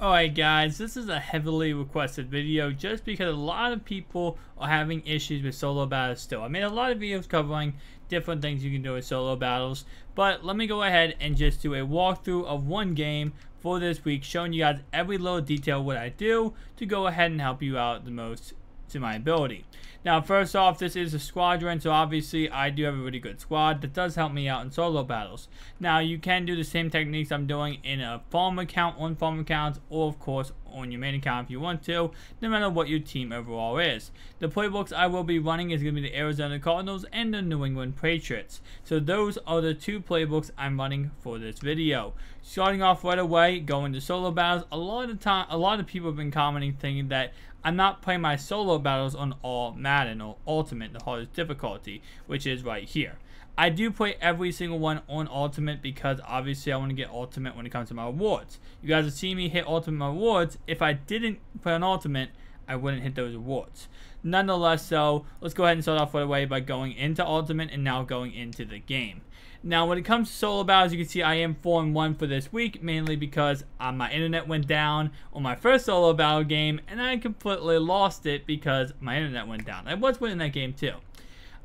Alright guys, this is a heavily requested video just because a lot of people are having issues with solo battles still. I made a lot of videos covering different things you can do with solo battles, but let me go ahead and just do a walkthrough of one game for this week, showing you guys every little detail what I do to go ahead and help you out the most to my ability. Now first off, this is a squadron, so obviously I do have a really good squad that does help me out in solo battles. Now you can do the same techniques I'm doing in a farm account, on farm accounts, or of course on your main account if you want to, no matter what your team overall is. The playbooks I will be running is going to be the Arizona Cardinals and the New England Patriots. So those are the two playbooks I'm running for this video. Starting off right away, going to solo battles. A lot of people have been commenting thinking that I'm not playing my solo battles on all Madden or Ultimate, the hardest difficulty, which is right here. I do play every single one on Ultimate because obviously I want to get Ultimate when it comes to my rewards. You guys have seen me hit Ultimate rewards. If I didn't play on Ultimate, I wouldn't hit those rewards. Nonetheless, so let's go ahead and start off right away by going into Ultimate and now going into the game. Now, when it comes to solo battles, you can see I am 4-1 for this week, mainly because my internet went down on my first solo battle game, and I completely lost it because my internet went down. I was winning that game too.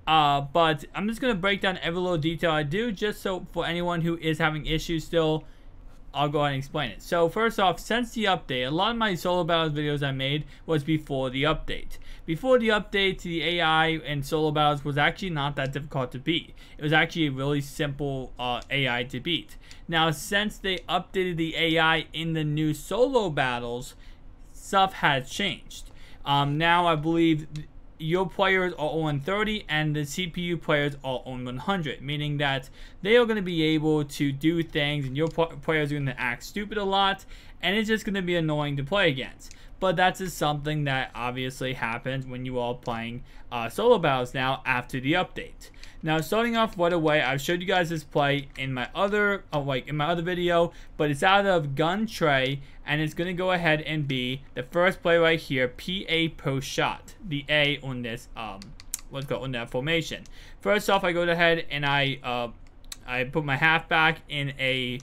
But I'm just going to break down every little detail I do, just so for anyone who is having issues still, I'll go ahead and explain it. So first off, since the update, a lot of my solo battles videos I made was before the update. Before the update, the AI and solo battles was actually not that difficult to beat. It was actually a really simple AI to beat. Now, since they updated the AI in the new solo battles, stuff has changed. Now I believe your players are on 30 and the CPU players are on 100, meaning that they are going to be able to do things and your players are going to act stupid a lot, and it's just going to be annoying to play against. But that's just something that obviously happens when you are playing solo battles now after the update. Now, starting off right away, I've showed you guys this play in my other video, but it's out of gun tray, and it's going to go ahead and be the first play right here, PA post shot, the A on this let's go on that formation. First off, I go ahead and I put my halfback in a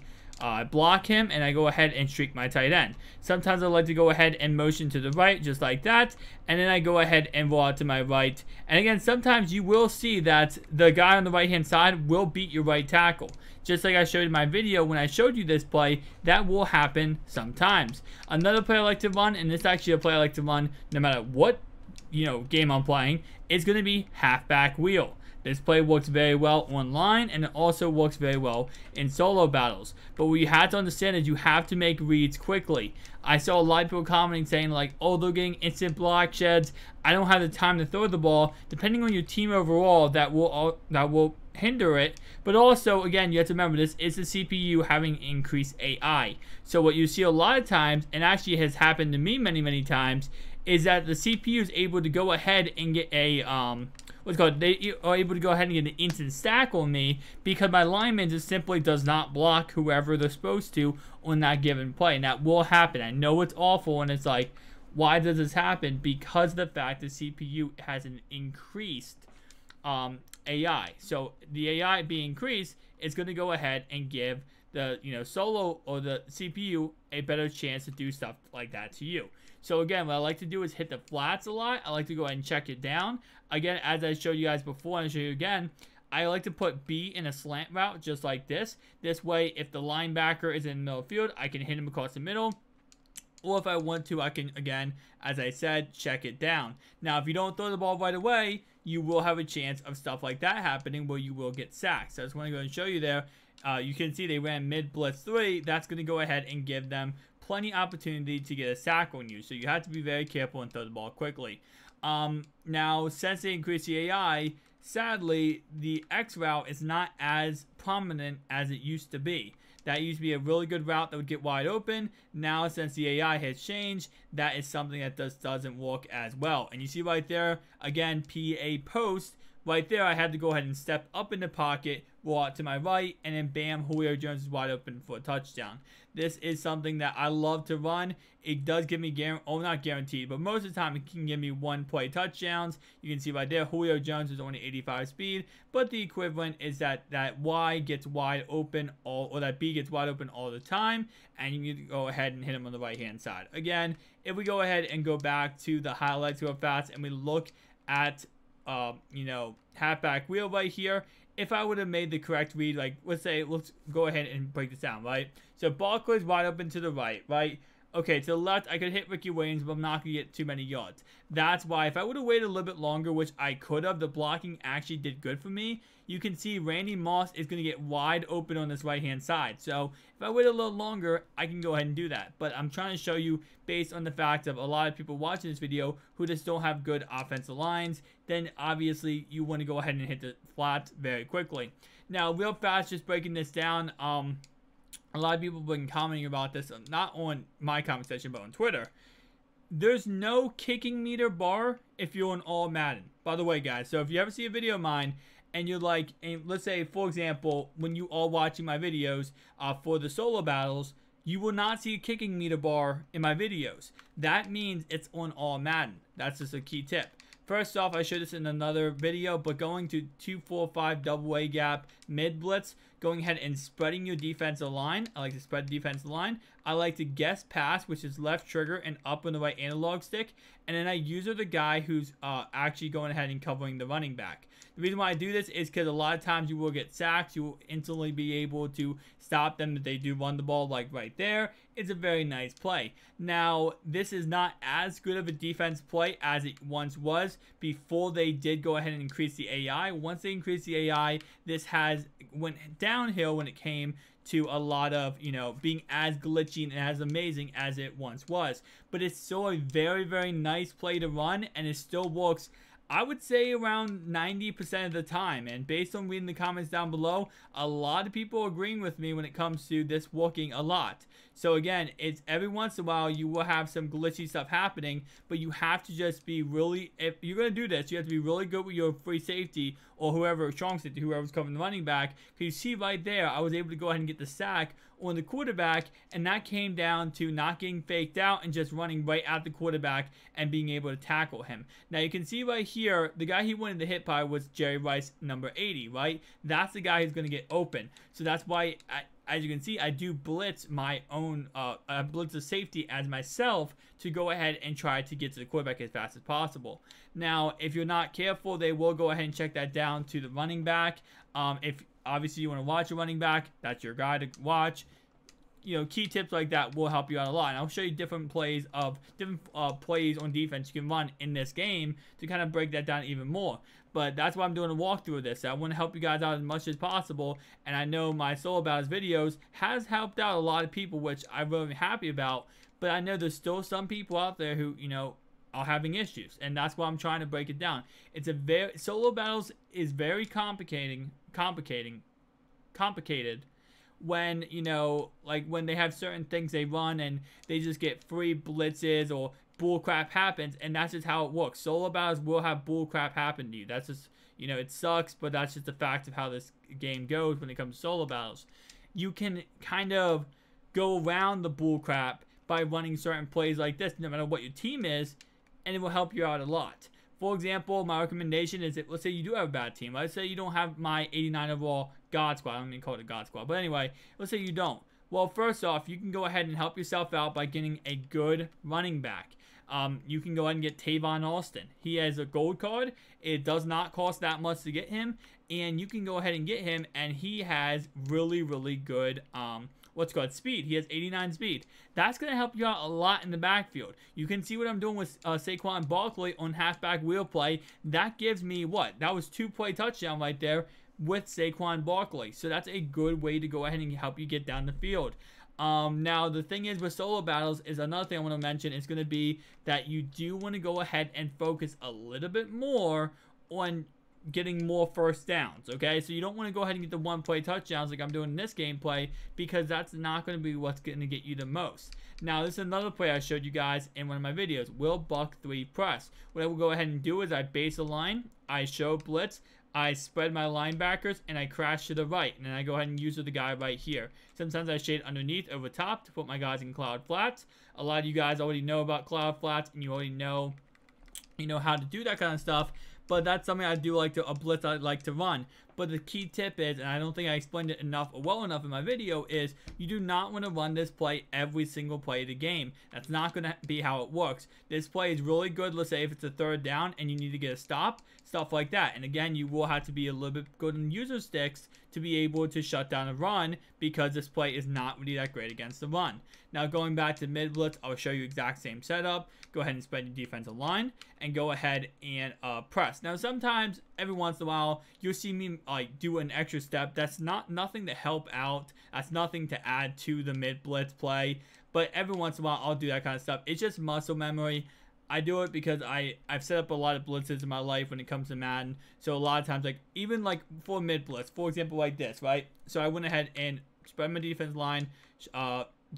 block him, and I go ahead and streak my tight end. Sometimes I like to go ahead and motion to the right, just like that, and then I go ahead and roll out to my right. And again, sometimes you will see that the guy on the right hand side will beat your right tackle. Just like I showed in my video when I showed you this play, that will happen sometimes. Another play I like to run, and this is actually a play I like to run no matter what game I'm playing, is going to be halfback wheel. This play works very well online, and it also works very well in solo battles. But what you have to understand is you have to make reads quickly. I saw a lot of people commenting saying like, oh, they're getting instant block sheds. I don't have the time to throw the ball. Depending on your team overall, that will hinder it. But also, again, you have to remember this is the CPU having increased AI. So what you see a lot of times, and actually has happened to me many times, is that the CPU is able to go ahead and get a they are able to go ahead and get an instant stack on me because my lineman just simply does not block whoever they're supposed to on that given play. And that will happen. I know it's awful, and it's like, why does this happen? Because of the fact the CPU has an increased AI. So the AI being increased is going to go ahead and give the solo or the CPU a better chance to do stuff like that to you. So again, what I like to do is hit the flats a lot. I like to go ahead and check it down. Again, as I showed you guys before, and I'll show you again, I like to put B in a slant route just like this. This way, if the linebacker is in the middle of the field, I can hit him across the middle. Or if I want to, I can, again, as I said, check it down. Now, if you don't throw the ball right away, you will have a chance of stuff like that happening where you will get sacked. So I just want to go and show you there. You can see they ran mid blitz 3. That's going to go ahead and give them plenty opportunity to get a sack on you. So you have to be very careful and throw the ball quickly. Now, since they increased the AI, sadly, the X route is not as prominent as it used to be. That used to be a really good route that would get wide open. Now, since the AI has changed, that is something that doesn't work as well. And you see right there, again, PA post right there, I had to go ahead and step up in the pocket, roll out to my right, and then bam, Julio Jones is wide open for a touchdown. This is something that I love to run. It does give me, not guaranteed, but most of the time it can give me one play touchdowns. You can see right there, Julio Jones is only 85 speed, but the equivalent is that Y gets wide open or that B gets wide open all the time, and you need to go ahead and hit him on the right-hand side. Again, if we go ahead and go back to the highlights real fast and we look at halfback wheel right here, if I would have made the correct read, like let's go ahead and break this down, right? So Barkley's wide open to the right, right? Okay, to the left, I could hit Ricky Williams, but I'm not going to get too many yards. That's why if I would have waited a little bit longer, which I could have, the blocking actually did good for me. You can see Randy Moss is going to get wide open on this right-hand side. So if I wait a little longer, I can go ahead and do that. But I'm trying to show you based on the fact of a lot of people watching this video who just don't have good offensive lines, then obviously you want to go ahead and hit the flats very quickly. Now, real fast, just breaking this down, a lot of people have been commenting about this, not on my comment section, but on Twitter. There's no kicking meter bar if you're on all Madden. By the way, guys, so if you ever see a video of mine and you're like, and let's say, for example, when you are watching my videos for the solo battles, you will not see a kicking meter bar in my videos. That means it's on all Madden. That's just a key tip. First off, I showed this in another video, but going to 2-4-5 double A gap mid blitz, going ahead and spreading your defensive line. I like to spread the defensive line. I like to guess pass, which is left trigger and up on the right analog stick. And then I use the guy who's actually going ahead and covering the running back. The reason why I do this is because a lot of times you will get sacks. You will instantly be able to stop them if they do run the ball, like right there. It's a very nice play. Now, this is not as good of a defense play as it once was before they did go ahead and increase the AI. Once they increased the AI, this went downhill when it came to a lot of, being as glitchy and as amazing as it once was. But it's still a very, very nice play to run, and it still works, I would say, around 90% of the time. And based on reading the comments down below, a lot of people are agreeing with me when it comes to this working a lot. So again, it's every once in a while you will have some glitchy stuff happening, but you have to just be really, if you're going to do this, you have to be really good with your free safety or whoever, strong safety, whoever's covering the running back. Because you see right there, I was able to go ahead and get the sack on the quarterback, and that came down to not getting faked out and just running right at the quarterback and being able to tackle him. Now you can see right here, the guy he wanted to hit by was Jerry Rice, number 80, right? That's the guy who's going to get open. So that's why, as you can see, I do blitz my own, blitz the safety as myself to go ahead and try to get to the quarterback as fast as possible. Now, if you're not careful, they will go ahead and check that down to the running back. If obviously you want to watch a running back, that's your guy to watch. Key tips like that will help you out a lot. And I'll show you different plays on defense you can run in this game to kind of break that down even more. But that's why I'm doing a walkthrough of this. I want to help you guys out as much as possible. And I know my solo battles videos has helped out a lot of people, which I'm really happy about. But I know there's still some people out there who, are having issues. And that's why I'm trying to break it down. Solo battles is very complicated when, like when they have certain things they run and they just get free blitzes or bullcrap happens, and that's just how it works. Solo battles will have bullcrap happen to you. That's just, it sucks, but that's just the fact of how this game goes when it comes to solo battles. You can kind of go around the bullcrap by running certain plays like this, no matter what your team is, and it will help you out a lot. For example, my recommendation is that, let's say you do have a bad team. Let's say you don't have my 89 overall God Squad. I'm going to call it a God Squad. But anyway, let's say you don't. Well, first off, you can go ahead and help yourself out by getting a good running back. You can go ahead and get Tavon Austin. He has a gold card. It does not cost that much to get him. And you can go ahead and get him, and he has really, really good speed. He has 89 speed. That's going to help you out a lot in the backfield. You can see what I'm doing with Saquon Barkley on halfback wheel play. That gives me what? That was 2-play touchdown right there with Saquon Barkley. So that's a good way to go ahead and help you get down the field. Now, the thing is with solo battles is another thing I want to mention is going to be that you do want to go ahead and focus a little bit more on getting more first downs, okay? So you don't want to go ahead and get the one-play touchdowns like I'm doing in this gameplay, because that's not going to be what's going to get you the most. Now, this is another play I showed you guys in one of my videos, Will Buck 3 press. What I will go ahead and do is I base a line, I show blitz, I spread my linebackers, and I crash to the right, and then I go ahead and use the guy right here. Sometimes I shade underneath over top to put my guys in cloud flats. A lot of you guys already know about cloud flats, and you already know, how to do that kind of stuff. But that's something I do like to, a blitz I like to run. But the key tip is, and I don't think I explained it enough or well enough in my video, is you do not want to run this play every single play of the game. That's not going to be how it works. This play is really good, let's say if it's a third down and you need to get a stop, stuff like that. And again, you will have to be a little bit good on user sticks to be able to shut down a run, because this play is not really that great against the run. Now going back to mid blitz, I'll show you exact same setup. Go ahead and spread your defensive line and go ahead and press. Now sometimes, every once in a while, you'll see me like do an extra step. That's nothing to help out. That's nothing to add to the mid blitz play. But every once in a while, I'll do that kind of stuff. It's just muscle memory. I do it because I've set up a lot of blitzes in my life when it comes to Madden. So a lot of times, like even like for mid blitz, for example, like this, right? So I went ahead and spread my defense line,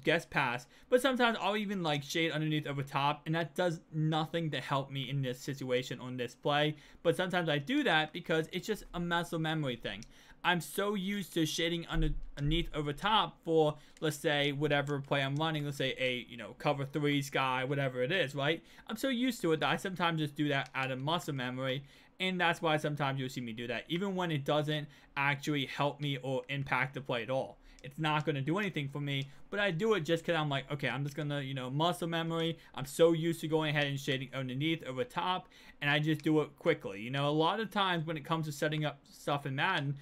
guess pass, but sometimes I'll even like shade underneath over top, and that does nothing to help me in this situation on this play. But sometimes I do that because it's just a muscle memory thing. I'm so used to shading underneath over top for, let's say, whatever play I'm running, let's say a cover 3 sky, whatever it is, right? I'm so used to it that I sometimes just do that out of muscle memory. And that's why sometimes you'll see me do that, even when it doesn't actually help me or impact the play at all. It's not going to do anything for me, but I do it just because I'm like, okay, I'm just going to, muscle memory. I'm so used to going ahead and shading underneath over top, and I just do it quickly. A lot of times when it comes to setting up stuff in Madden,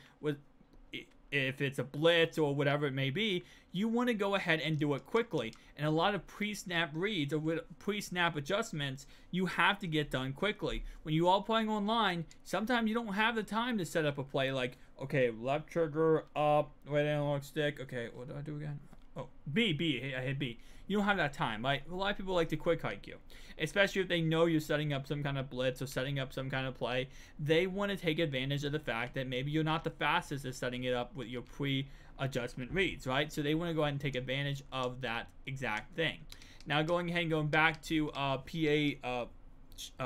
if it's a blitz or whatever it may be, you want to go ahead and do it quickly. And a lot of pre-snap reads or pre-snap adjustments, you have to get done quickly. When you are playing online, sometimes you don't have the time to set up a play like, okay, left trigger, up, right analog stick. Okay, what do I do again? Oh, B, I hit B. You don't have that time, right? A lot of people like to quick hike you, especially if they know you're setting up some kind of blitz or setting up some kind of play. They want to take advantage of the fact that maybe you're not the fastest at setting it up with your pre-adjustment reads, right? So they want to go ahead and take advantage of that exact thing. Now going ahead and going back to PA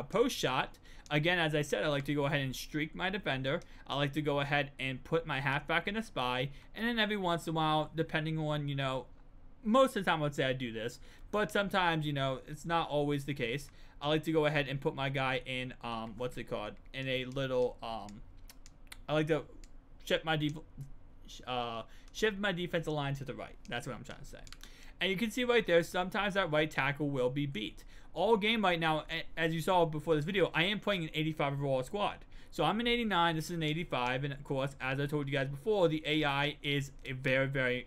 post shot. Again, as I said, I like to go ahead and streak my defender. I like to go ahead and put my halfback in a spy. And then every once in a while, depending on, most of the time I would say I do this. But sometimes, it's not always the case. I like to go ahead and put my guy in, in a little, I like to shift my defensive line to the right. That's what I'm trying to say. And you can see right there, sometimes that right tackle will be beat. All game right now, as you saw before this video, I am playing an 85 overall squad. So I'm an 89, this is an 85, and of course, as I told you guys before, the AI is a very,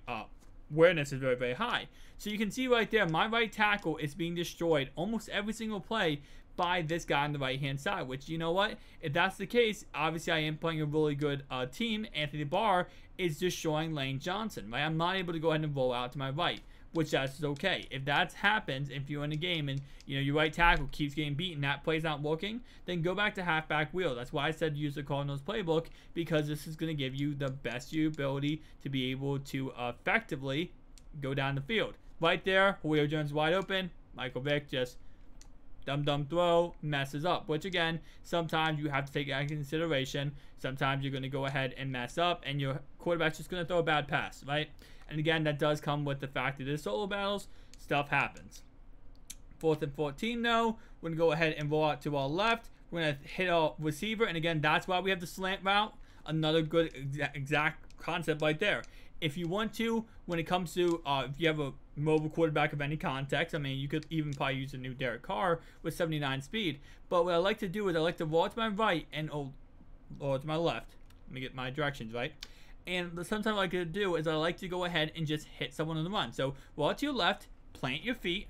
awareness is very high. So you can see right there, my right tackle is being destroyed almost every single play by this guy on the right hand side, which, you know what, if that's the case, obviously I am playing a really good team. Anthony Barr is destroying Lane Johnson, right? I'm not able to go ahead and roll out to my right, which that's okay. If that happens, if you're in a game and your right tackle keeps getting beaten, that play's not working, then go back to halfback wheel. That's why I said use the Cardinals playbook, because this is going to give you the best ability to be able to effectively go down the field. Right there, Julio Jones wide open, Michael Vick just dumb throw, messes up, which again, sometimes you have to take that into consideration. Sometimes you're going to go ahead and mess up, and your quarterback's just going to throw a bad pass, right? And again, that does come with the fact that it is solo battles. Stuff happens. 4th and 14, though. We're going to go ahead and roll out to our left. We're going to hit our receiver, and again, that's why we have the slant route. Another good exact concept right there. If you want to, when it comes to, if you have a mobile quarterback of any context, I mean, you could even probably use a new Derek Carr with 79 speed. But what I like to do is I like to roll to my right and roll to my left. Let me get my directions right. And sometimes I like to do is I like to go ahead and just hit someone on the run. So roll to your left, plant your feet.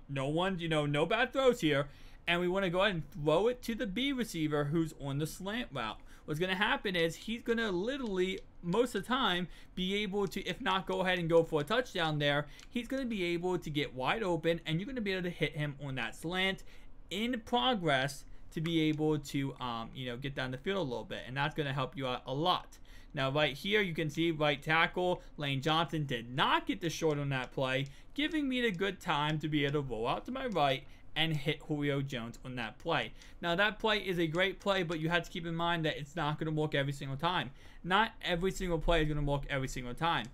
No one, no bad throws here. And we want to go ahead and throw it to the B receiver who's on the slant route. What's going to happen is he's going to literally, most of the time, be able to, if not go ahead and go for a touchdown there, he's going to be able to get wide open, and you're going to be able to hit him on that slant in progress to be able to, get down the field a little bit. And that's going to help you out a lot. Now, right here, you can see right tackle, Lane Johnson did not get the short on that play, giving me the good time to be able to roll out to my right and hit Julio Jones on that play. Now, that play is a great play, but you have to keep in mind that it's not going to work every single time. Not every single play is going to work every single time.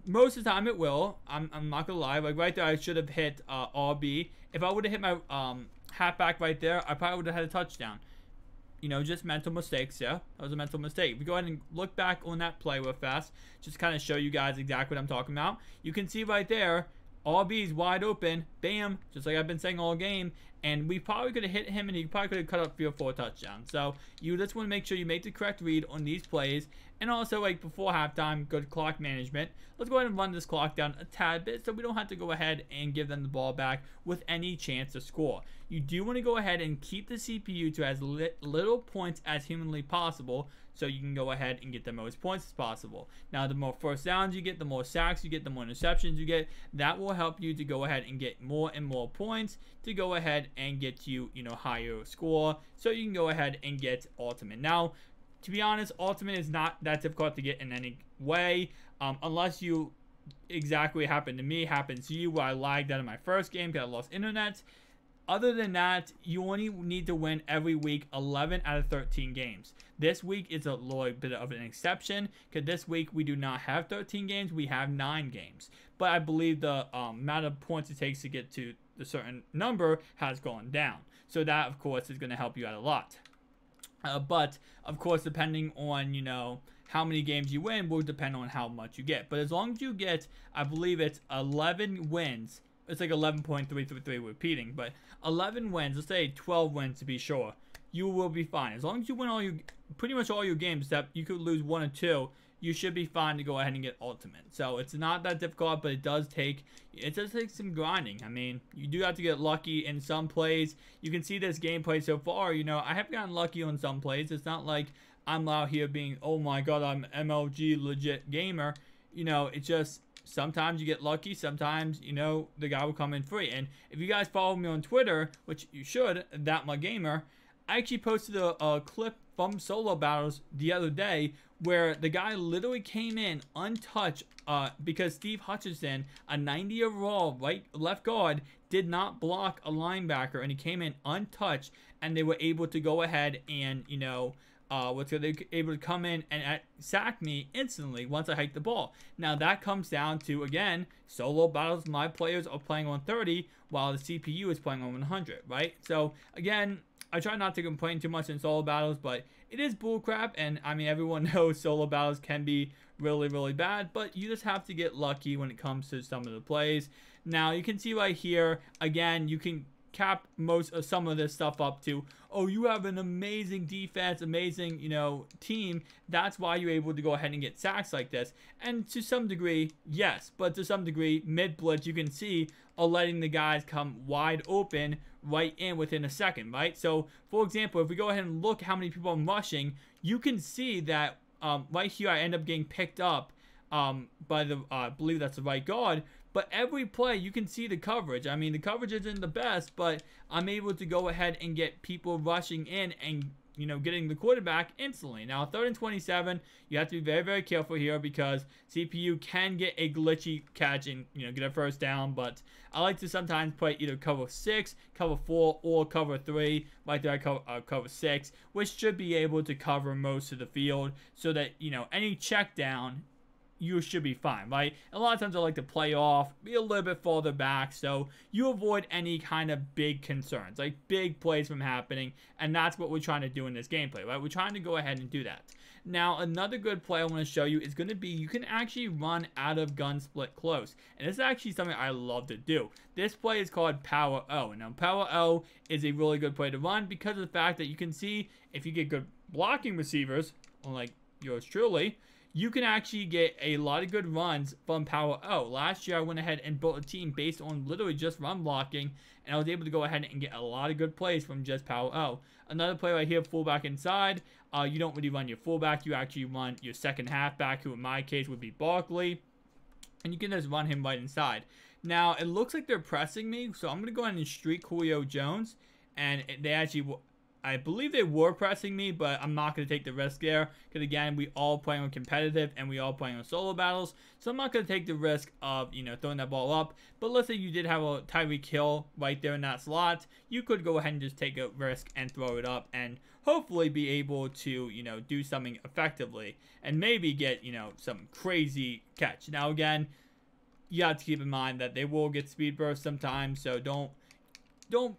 Most of the time it will. I'm not going to lie. Like right there, I should have hit RB. If I would have hit my halfback right there, I probably would have had a touchdown. Just mental mistakes, yeah. That was a mental mistake. If we go ahead and look back on that play real fast, just kind of show you guys exactly what I'm talking about. You can see right there, RB's wide open, bam, just like I've been saying all game, and we probably could have hit him, and he probably could have cut up field for a touchdown. So you just want to make sure you make the correct read on these plays, and also like before halftime, good clock management. Let's go ahead and run this clock down a tad bit so we don't have to go ahead and give them the ball back with any chance to score. You do want to go ahead and keep the CPU to as little points as humanly possible, so you can go ahead and get the most points as possible. Now, the more first downs you get, the more sacks you get, the more interceptions you get. That will help you to go ahead and get more and more points to go ahead and get you, higher score, so you can go ahead and get ultimate. Now, to be honest, ultimate is not that difficult to get in any way, unless you exactly happened to me, happens to you, where I lagged out of my first game because I lost internet. Other than that, you only need to win every week 11 out of 13 games. This week is a little bit of an exception because this week we do not have 13 games, we have 9 games. But I believe the amount of points it takes to get to the certain number has gone down. So that, of course, is going to help you out a lot. But, of course, depending on, how many games you win will depend on how much you get. But as long as you get, I believe it's 11 wins. It's like 11.333 repeating, but 11 wins, let's say 12 wins to be sure, you will be fine. As long as you win pretty much all your games, that you could lose 1 or 2, you should be fine to go ahead and get ultimate. So it's not that difficult, but it does take some grinding. I mean, you do have to get lucky in some plays. You can see this gameplay so far, I have gotten lucky on some plays. It's not like I'm out here being, oh my god, I'm MLG legit gamer. It's just sometimes you get lucky, sometimes, the guy will come in free. And if you guys follow me on Twitter, which you should, ThatMyGamer, I actually posted a clip from solo battles the other day where the guy literally came in untouched because Steve Hutchinson, a 90 overall left guard, did not block a linebacker, and he came in untouched, and they were able to go ahead and, they were able to come in and sack me instantly once I hiked the ball. Now that comes down to, again, solo battles. My players are playing on 30 while the CPU is playing on 100, right? So again, I try not to complain too much in solo battles, but it is bullcrap, and I mean, everyone knows solo battles can be really, really bad, but you just have to get lucky when it comes to some of the plays. Now, you can see right here, again, you can cap some of this stuff up to, oh, you have an amazing defense, amazing, team. That's why you're able to go ahead and get sacks like this. And to some degree, yes, but to some degree, mid blitz, you can see are letting the guys come wide open right in within a second, right? So, for example, if we go ahead and look how many people I'm rushing, you can see that right here I end up getting picked up by the, I believe that's the right guard. But every play, you can see the coverage. I mean, the coverage isn't the best, but I'm able to go ahead and get people rushing in and, getting the quarterback instantly. Now, 3rd and 27, you have to be very, very careful here because CPU can get a glitchy catch and, get a first down. But I like to sometimes play either cover 6, cover 4, or cover 3. Right there, I cover 6, which should be able to cover most of the field so that, any check down, you should be fine, right? A lot of times I like to play off, be a little bit farther back, so you avoid any kind of big concerns, like big plays from happening, and that's what we're trying to do in this gameplay, right? We're trying to go ahead and do that. Now, another good play I want to show you is going to be you can actually run out of gun split close, and this is actually something I love to do. This play is called Power O. Now, Power O is a really good play to run because of the fact that you can see if you get good blocking receivers, like yours truly, you can actually get a lot of good runs from Power O. Last year, I went ahead and built a team based on literally just run blocking, and I was able to go ahead and get a lot of good plays from just Power O. Another play right here, fullback inside. You don't really run your fullback. You actually run your second halfback, who in my case would be Barkley, and you can just run him right inside. Now, it looks like they're pressing me, so I'm going to go ahead and streak Julio Jones, and they actually I believe they were pressing me, but I'm not going to take the risk there. Because again, we all playing on competitive and we all playing on solo battles. So I'm not going to take the risk of, you know, throwing that ball up. But let's say you did have a Tyreek Hill right there in that slot. You could go ahead and just take a risk and throw it up and hopefully be able to, you know, do something effectively. And maybe get, you know, some crazy catch. Now again, you have to keep in mind that they will get speed bursts sometimes. So don't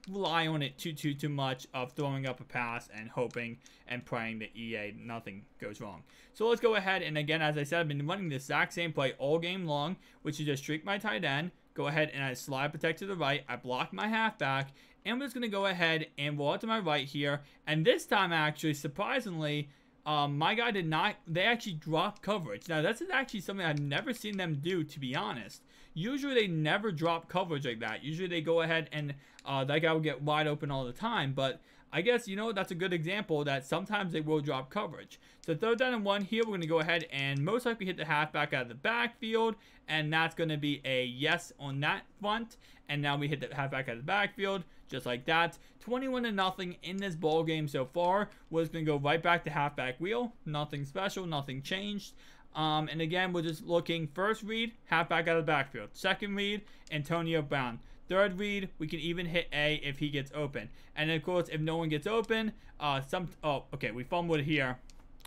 rely on it too much of throwing up a pass and hoping and praying that EA nothing goes wrong. So let's go ahead, and again, as I said, I've been running the exact same play all game long, which is just streak my tight end, go ahead and I slide protect to the right, I block my halfback, and I'm just going to go ahead and roll out to my right here, and this time actually, surprisingly, my guy did not, they actually dropped coverage. Now, that's actually something I've never seen them do, to be honest. Usually, they never drop coverage like that. Usually, they go ahead and that guy will get wide open all the time. But I guess, you know, that's a good example that sometimes they will drop coverage. So, 3rd down and 1 here, we're going to go ahead and most likely hit the halfback out of the backfield. And that's going to be a yes on that front. And now we hit the halfback out of the backfield, just like that. 21-0 in this ball game so far. We're just going to go right back to halfback wheel. Nothing special, nothing changed. And again, we're just looking first read, halfback out of the backfield. Second read, Antonio Brown. Third read, we can even hit A if he gets open. And then, of course, if no one gets open, okay, we fumbled here.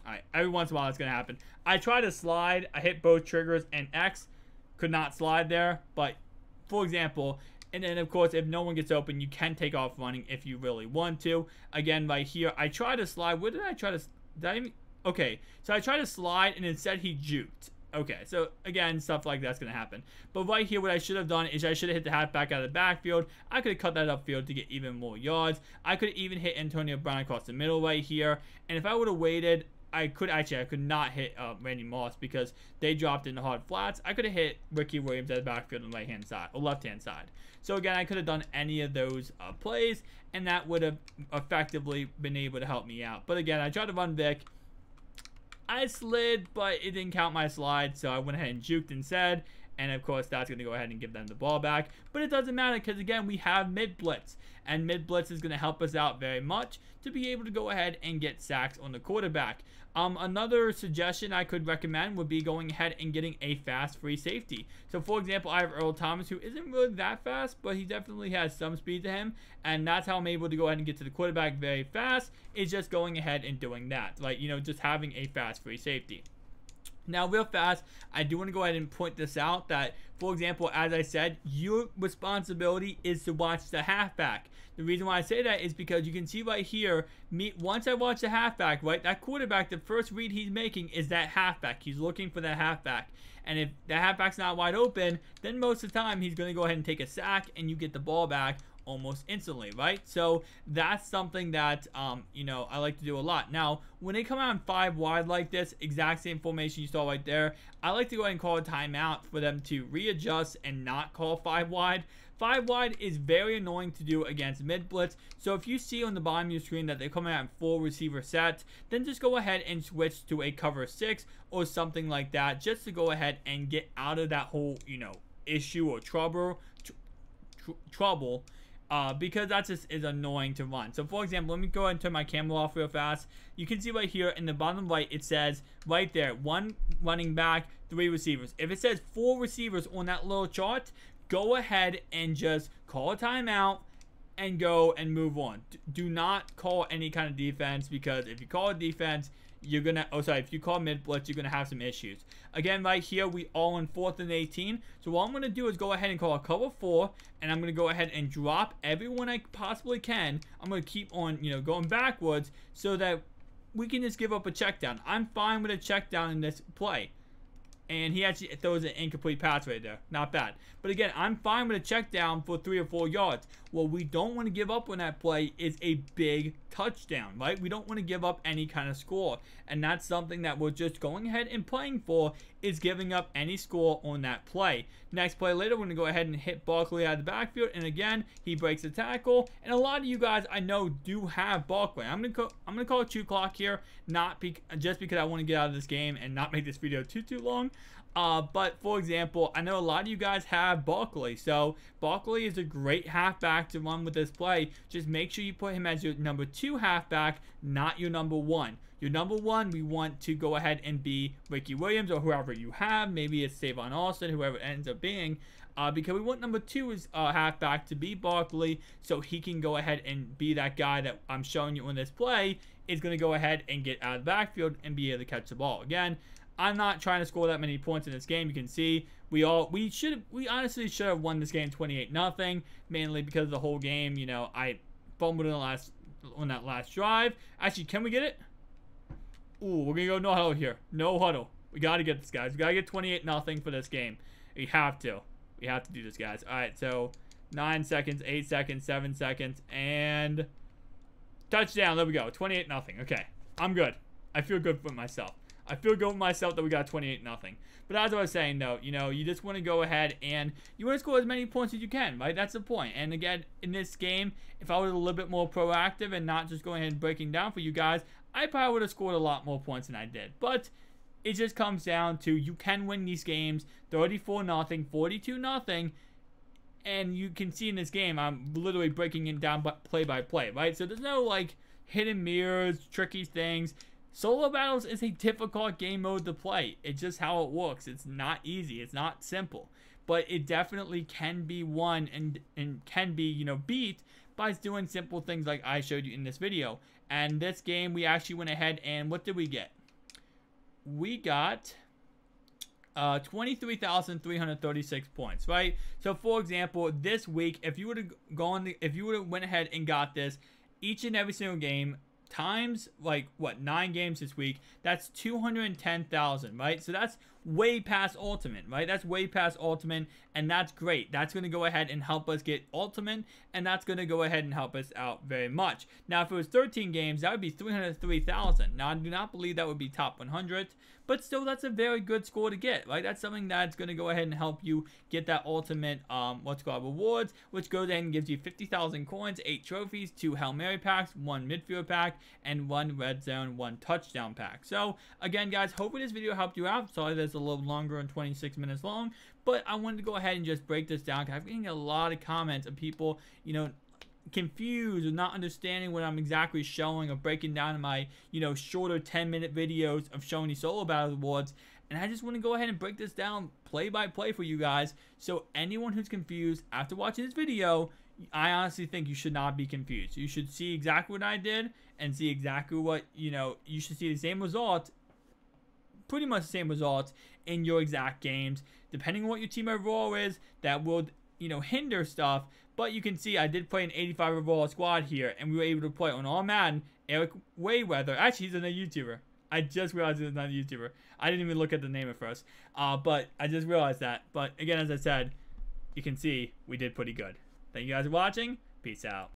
All right, every once in a while that's going to happen. I try to slide. I hit both triggers and X. Could not slide there, but for example, and then of course if no one gets open, you can take off running if you really want to. Again, right here, I try to slide. What did I try to, okay, so I tried to slide and instead he juked. Okay, so again, stuff like that's going to happen. But right here, what I should have done is I should have hit the halfback out of the backfield. I could have cut that upfield to get even more yards. I could even hit Antonio Brown across the middle right here. And if I would have waited, I could not hit Randy Moss because they dropped in the hard flats. I could have hit Ricky Williams at the backfield on the right-hand side or left-hand side. So again, I could have done any of those plays, and that would have effectively been able to help me out. But again, I tried to run Vic. I slid, but it didn't count my slide, so I went ahead and juked instead. And of course, that's going to go ahead and give them the ball back. But it doesn't matter because, again, we have mid-blitz. And mid-blitz is going to help us out very much to be able to go ahead and get sacks on the quarterback. Another suggestion I could recommend would be going ahead and getting a fast free safety. So, for example, I have Earl Thomas, who isn't really that fast, but he definitely has some speed to him. And that's how I'm able to go ahead and get to the quarterback very fast, is just going ahead and doing that. Like, you know, just having a fast free safety. Now, real fast, I do want to go ahead and point this out that, for example, as I said, your responsibility is to watch the halfback. The reason why I say that is because you can see right here, once I watch the halfback, right, that quarterback, the first read he's making is that halfback. He's looking for that halfback. And if the halfback's not wide open, then most of the time he's going to go ahead and take a sack and you get the ball back almost instantly, right? So that's something that, you know, I like to do a lot. Now, when they come out 5 wide like this, exact same formation you saw right there, I like to go ahead and call a timeout for them to readjust and not call 5 wide. 5 wide is very annoying to do against mid blitz. So if you see on the bottom of your screen that they're coming out in 4 receiver sets, then just go ahead and switch to a cover 6 or something like that, just to go ahead and get out of that whole, you know, issue or trouble. Because that just is annoying to run. So for example, let me go ahead and turn my camera off real fast. You can see right here in the bottom right, it says right there, 1 running back, 3 receivers. If it says 4 receivers on that little chart, go ahead and just call a timeout and go and move on. Do not call any kind of defense, because if you call a defense, you're gonna, if you call mid blitz, you're gonna have some issues. Again, right here, we all in 4th and 18. So what I'm gonna do is go ahead and call a cover 4, and I'm gonna go ahead and drop everyone I possibly can. I'm gonna keep on, you know, going backwards so that we can just give up a check down. I'm fine with a check down in this play. And he actually throws an incomplete pass right there. Not bad. But again, I'm fine with a check down for 3 or 4 yards. What we don't want to give up on that play is a big touchdown, right? We don't want to give up any kind of score. And that's something that we're just going ahead and playing for, is giving up any score on that play. Next play later, we're going to go ahead and hit Barkley out of the backfield. And again, he breaks the tackle. And a lot of you guys I know do have Barkley. I'm gonna call it 2 o'clock here, just because I want to get out of this game and not make this video too long. But for example, I know a lot of you guys have Barkley. So Barkley is a great halfback to run with this play. Just make sure you put him as your number 2 halfback, not your number 1. Your number 1, we want to go ahead and be Ricky Williams or whoever you have. Maybe it's Savon Austin, whoever it ends up being. Because we want number 2 as halfback to be Barkley, so he can go ahead and be that guy that I'm showing you in this play is going to go ahead and get out of the backfield and be able to catch the ball. Again, I'm not trying to score that many points in this game. You can see we honestly should have won this game 28-0, mainly because of the whole game. You know, I fumbled on that last drive. Actually, can we get it? Ooh, we're gonna go no huddle here. No huddle. We gotta get this, guys. We gotta get 28-0 for this game. We have to. We have to do this, guys. All right, so 9 seconds, 8 seconds, 7 seconds, and touchdown. There we go. 28-0. Okay, I'm good. I feel good with myself. I feel good with myself that we got 28-0. But as I was saying, though, you know, you just want to go ahead and you want to score as many points as you can, right? That's the point. And again, in this game, if I was a little bit more proactive and not just going ahead and breaking down for you guys, I probably would have scored a lot more points than I did. But it just comes down to you can win these games 34-0, 42-0. And you can see in this game, I'm literally breaking it down play by play, right? So there's no, like, hidden mirrors, tricky things. Solo battles is a difficult game mode to play. It's just how it works. It's not easy. It's not simple. But it definitely can be won and can be, you know, beat by doing simple things like I showed you in this video. And this game, we actually went ahead and what did we get? We got 23,336 points, right? So for example, this week, if you would have went ahead and got this each and every single game, times like what 9 games this week, that's 210,000, right? So that's way past ultimate, right? That's way past ultimate, and that's great. That's going to go ahead and help us get ultimate, and that's going to go ahead and help us out very much. Now if it was 13 games, that would be 303,000. Now I do not believe that would be top 100, but still that's a very good score to get, right? That's something that's going to go ahead and help you get that ultimate what's called rewards, which goes ahead and gives you 50,000 coins, 8 trophies, 2 Hail Mary packs, 1 midfield pack, and 1 red zone, 1 touchdown pack. So again, guys, hopefully this video helped you out. Sorry that's a little longer and 26 minutes long, but I wanted to go ahead and just break this down because I'm getting a lot of comments of people, you know, confused or not understanding what I'm exactly showing or breaking down in my, you know, shorter 10-minute videos of showing these solo battle awards. And I just want to go ahead and break this down play by play for you guys, so anyone who's confused after watching this video, I honestly think you should not be confused. You should see exactly what I did and see exactly what, you know, you should see the same result, pretty much the same results in your exact games. Depending on what your team overall is, that will, you know, hinder stuff. But you can see I did play an 85 overall squad here, and we were able to play on all Madden. Eric Wayweather, actually he's another YouTuber. I just realized he was not a YouTuber. I didn't even look at the name at first, but I just realized that. But again, as I said, you can see we did pretty good. Thank you guys for watching. Peace out.